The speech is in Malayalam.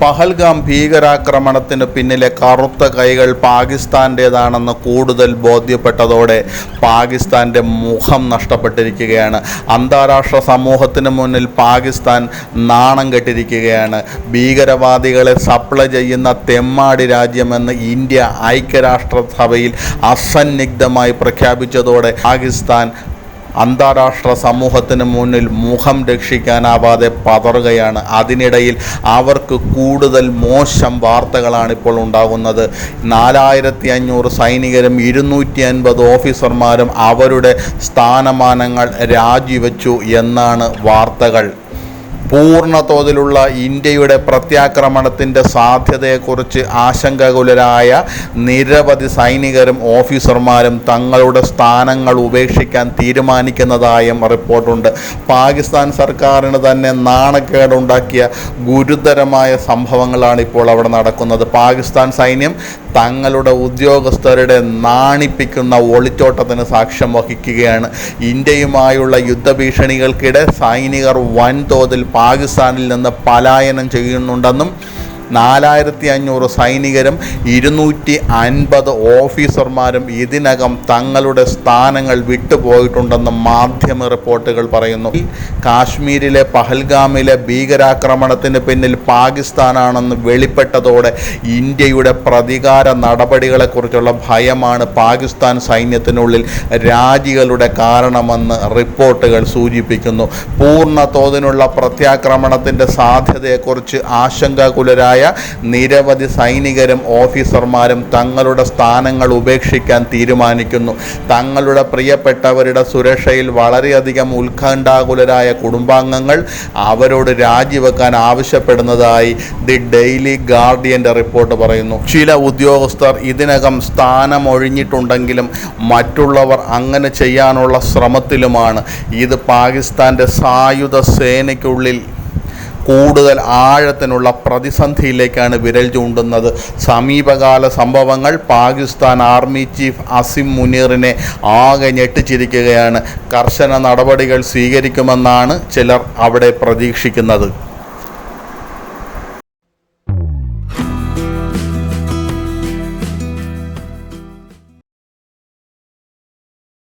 പഹൽഗാം ഭീകരാക്രമണത്തിന് പിന്നിലെ കറുത്ത കൈകൾ പാകിസ്ഥാൻ്റേതാണെന്ന് കൂടുതൽ ബോധ്യപ്പെട്ടതോടെ പാകിസ്ഥാൻ്റെ മുഖം നഷ്ടപ്പെട്ടിരിക്കുകയാണ്. അന്താരാഷ്ട്ര സമൂഹത്തിന് മുന്നിൽ പാകിസ്ഥാൻ നാണം കെട്ടിരിക്കുകയാണ്. ഭീകരവാദികളെ സപ്ലൈ ചെയ്യുന്ന തെമ്മാടി രാജ്യമെന്ന് ഇന്ത്യ ഐക്യരാഷ്ട്രസഭയിൽ അസന്നിഗ്ധമായി പ്രഖ്യാപിച്ചതോടെ പാകിസ്ഥാൻ അന്താരാഷ്ട്ര സമൂഹത്തിന് മുന്നിൽ മുഖം രക്ഷിക്കാനാവാതെ പതറുകയാണ്. അതിനിടയിൽ അവർക്ക് കൂടുതൽ മോശം വാർത്തകളാണ് ഇപ്പോൾ ഉണ്ടാകുന്നത്. 4500 സൈനികരും 250 ഓഫീസർമാരും അവരുടെ സ്ഥാനമാനങ്ങൾ രാജിവെച്ചു എന്നാണ് വാർത്തകൾ. പൂർണ്ണ തോതിലുള്ള ഇന്ത്യയുടെ പ്രത്യാക്രമണത്തിൻ്റെ സാധ്യതയെക്കുറിച്ച് ആശങ്കാകുലരായ നിരവധി സൈനികരും ഓഫീസർമാരും തങ്ങളുടെ സ്ഥാനങ്ങൾ ഉപേക്ഷിക്കാൻ തീരുമാനിക്കുന്നതായും റിപ്പോർട്ടുണ്ട്. പാകിസ്ഥാൻ സർക്കാരിന് തന്നെ നാണക്കേടുണ്ടാക്കിയ ഗുരുതരമായ സംഭവങ്ങളാണ് ഇപ്പോൾ അവിടെ നടക്കുന്നത്. പാകിസ്ഥാൻ സൈന്യം തങ്ങളുടെ ഉദ്യോഗസ്ഥരുടെ നാണിപ്പിക്കുന്ന ഒളിച്ചോട്ടത്തിന് സാക്ഷ്യം വഹിക്കുകയാണ്. ഇന്ത്യയുമായുള്ള യുദ്ധഭീഷണികൾക്കിടെ സൈനികർ വൻതോതിൽ പാകിസ്ഥാനിൽ നിന്ന് പലായനം ചെയ്യുന്നുണ്ടെന്നും 4500 സൈനികരും 250 ഓഫീസർമാരും ഇതിനകം തങ്ങളുടെ സ്ഥാനങ്ങൾ വിട്ടുപോയിട്ടുണ്ടെന്നും മാധ്യമ റിപ്പോർട്ടുകൾ പറയുന്നു. കാശ്മീരിലെ പഹൽഗാമിലെ ഭീകരാക്രമണത്തിന് പിന്നിൽ പാകിസ്ഥാനാണെന്ന് വെളിപ്പെട്ടതോടെ ഇന്ത്യയുടെ പ്രതികാര നടപടികളെക്കുറിച്ചുള്ള ഭയമാണ് പാകിസ്ഥാൻ സൈന്യത്തിനുള്ളിൽ രാജികളുടെ കാരണമെന്ന് റിപ്പോർട്ടുകൾ സൂചിപ്പിക്കുന്നു. പൂർണ്ണ തോതിലുള്ള പ്രത്യാക്രമണത്തിൻ്റെ സാധ്യതയെക്കുറിച്ച് ആശങ്കാകുലരായ നിരവധി സൈനികരും ഓഫീസർമാരും തങ്ങളുടെ സ്ഥാനങ്ങൾ ഉപേക്ഷിക്കാൻ തീരുമാനിക്കുന്നു. തങ്ങളുടെ പ്രിയപ്പെട്ടവരുടെ സുരക്ഷയിൽ വളരെയധികം ഉത്കണ്ഠാകുലരായ കുടുംബാംഗങ്ങൾ അവരോട് രാജിവെക്കാൻ ആവശ്യപ്പെടുന്നതായി ദി ഡെയിലി ഗാർഡിയൻ്റെ റിപ്പോർട്ട് പറയുന്നു. ചില ഉദ്യോഗസ്ഥർ ഇതിനകം സ്ഥാനമൊഴിഞ്ഞിട്ടുണ്ടെങ്കിലും മറ്റുള്ളവർ അങ്ങനെ ചെയ്യാനുള്ള ശ്രമത്തിലുമാണ്. ഇത് പാകിസ്ഥാൻ്റെ സായുധ സേനയ്ക്കുള്ളിൽ കൂടുതൽ ആഴത്തിനുള്ള പ്രതിസന്ധിയിലേക്കാണ് വിരൽ ചൂണ്ടുന്നത്. സമീപകാല സംഭവങ്ങൾ പാകിസ്ഥാൻ ആർമി ചീഫ് അസിം മുനീറിനെ ആകെ ഞെട്ടിച്ചിരിക്കുകയാണ്. കർശന നടപടികൾ സ്വീകരിക്കുമെന്നാണ് ചിലർ അവിടെ പ്രതീക്ഷിക്കുന്നത്.